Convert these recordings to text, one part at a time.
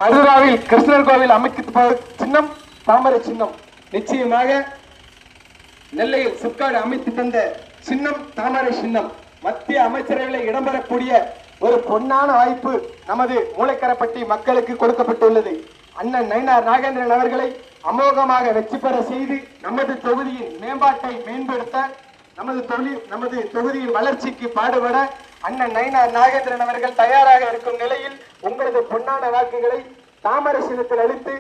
மதுராவில் கிருஷ்ணர் கோவில் அமைக்க சின்னம் தாமரை சின்னம். நிச்சயமாக நெல்லையில் சிப்காட் அமைத்து தந்த சின்னம் தாமரை சின்னம். மத்திய அமைச்சரவையில் இடம்பெறக்கூடிய ஒரு பொன்னான வாய்ப்பு நமது மூளைக்கரப்பட்டி மக்களுக்கு கொடுக்கப்பட்டுள்ளது. அண்ணன் நயினார் நாகேந்திரன் அவர்களை அமோகமாக வெற்றி பெற செய்து நமது தொகுதியின் மேம்பாட்டை மேம்படுத்த, நமது தொகுதியின் வளர்ச்சிக்கு பாடுபட அண்ணன் நயினார் நாகேந்திரன் அவர்கள் தயாராக இருக்கும் நிலையில் உங்களது பொன்னான வாக்குகளை தாமரை சின்னத்தில் அளித்து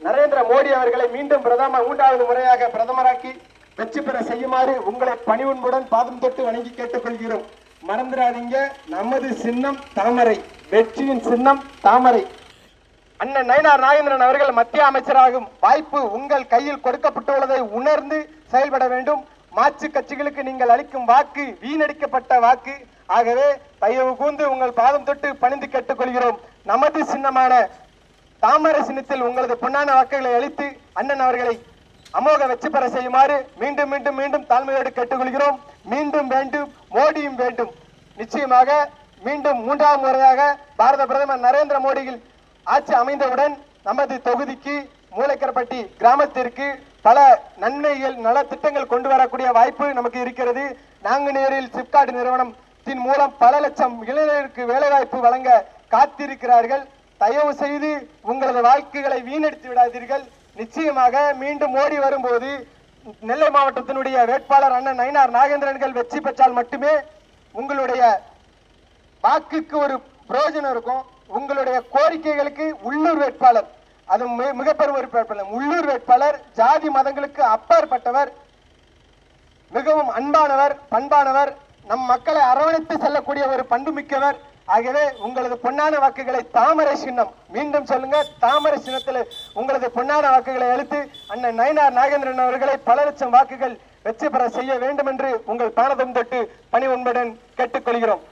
நரேந்திர மோடி அவர்களை மீண்டும் மூன்றாவது முறையாக பிரதமராக்கி வெற்றி பெற செய்யுமாறு உங்களை பணிவுடன் பாதம் தொட்டு வணங்கி கேட்டுக்கொள்கிறோம். மறந்துடாதீங்க, நமது சின்னம் தாமரை, வெற்றியின் சின்னம் தாமரை. அண்ணன் நயினார் நாகேந்திரன் அவர்கள் மத்திய அமைச்சராகும் வாய்ப்பு உங்கள் கையில் கொடுக்கப்பட்டுள்ளதை உணர்ந்து செயல்பட வேண்டும். மாற்று கட்சிகளுக்கு நீங்கள் அளிக்கும் வாக்கு வீணடிக்கப்பட்ட வாக்கு. ஆகவே தயவு கூர்ந்து உங்கள் பாதம் தொட்டு பணிந்து கேட்டுக்கொள்கிறோம். நமது சின்னமான தாமரை சின்னத்தில் உங்களது பொன்னான வாக்குகளை அளித்து அண்ணன் அவர்களை அமோக வெற்றி பெற செய்யுமாறு மீண்டும் மீண்டும் மீண்டும் தாழ்மையோடு கேட்டுக்கொள்கிறோம். மீண்டும் வேண்டும், மோடியும் வேண்டும். நிச்சயமாக மீண்டும் மூன்றாவது முறையாக பாரத பிரதமர் நரேந்திர மோடியில் ஆட்சி அமைந்தவுடன் நமது தொகுதிக்கு மூளைக்கரப்பட்டி கிராமத்திற்கு பல நன்மைகள் நல திட்டங்கள் கொண்டு வரக்கூடிய வாய்ப்பு நமக்கு இருக்கிறது. நாங்குநேரில் சிப்காட் நிறுவனத்தின் மூலம் பல லட்சம் இளைஞருக்கு வேலைவாய்ப்பு வழங்க காத்திருக்கிறார்கள். தயவு செய்து உங்களது வாக்குகளை வீணடித்து விடாதீர்கள். நிச்சயமாக மீண்டும் மோடி வரும்போது நெல்லை மாவட்டத்தினுடைய வேட்பாளர் அண்ணன் நயினார் நாகேந்திரன்கள் வெற்றி பெற்றால் மட்டுமே உங்களுடைய வாக்குக்கு ஒரு பிரயோஜனம் இருக்கும். உங்களுடைய கோரிக்கைகளுக்கு உள்ளூர் வேட்பாளர், அது மிகப்பெரும் ஒரு வேட்பாளர், உள்ளூர் வேட்பாளர் ஜாதி மதங்களுக்கு அப்பாற்பட்டவர், மிகவும் அன்பானவர், பண்பானவர், நம் மக்களை அரவணைத்து செல்லக்கூடிய ஒரு பண்புமிக்கவர். ஆகவே உங்களது பொன்னான வாக்குகளை தாமரை சின்னம், மீண்டும் சொல்லுங்க, தாமரை சின்னத்தில் உங்களது பொன்னான வாக்குகளை அளித்து அண்ணன் நயினார் நாகேந்திரன் அவர்களை பல லட்சம் வாக்குகள் வெற்றி பெற செய்ய வேண்டும் என்று உங்கள் பானதம் தொட்டு பணிவன்புடன் கேட்டுக்கொள்கிறோம்.